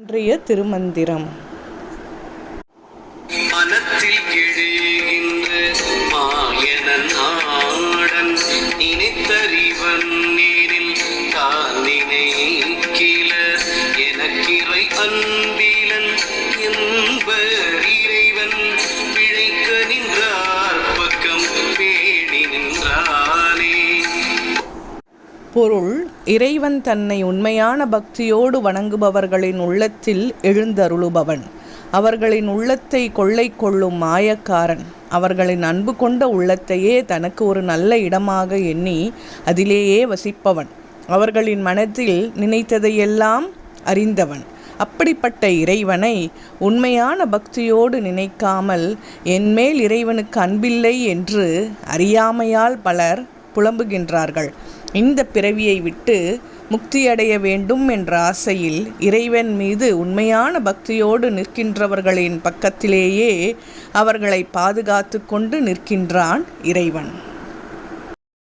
இன்றைய திருமந்திரம். மனத்தில் எழுகின்ற மாயனன் ஆடன் நினைத்தறிவன் நேரில் தான் நினைக்கில எனக்கிறை அன்பிலன் என்பர் இறைவன் பிழைக்க நின்றார் பக்கம் பேணி நின்றானே. பொருள்: இறைவன் தன்னை உண்மையான பக்தியோடு வணங்குபவர்களின் உள்ளத்தில் எழுந்தருளுபவன். அவர்களின் உள்ளத்தை கொள்ளை கொள்ளும் மாயக்காரன். அவர்களின் அன்பு கொண்ட உள்ளத்தையே தனக்கு ஒரு நல்ல இடமாக எண்ணி அதிலேயே வசிப்பவன். அவர்களின் மனத்தில் நினைத்ததையெல்லாம் அறிந்தவன். அப்படிப்பட்ட இறைவனை உண்மையான பக்தியோடு நினைக்காமல் என்மேல் இறைவனுக்கு அன்பில்லை என்று அறியாமையால் பலர் புலம்புகின்றார்கள். இந்த பிறவியை விட்டு முக்தியடைய வேண்டும் என்ற ஆசையில் இறைவன் மீது உண்மையான பக்தியோடு நிற்கின்றவர்களின் பக்கத்திலேயே அவர்களை பாதுகாத்து கொண்டு நிற்கின்றான் இறைவன்.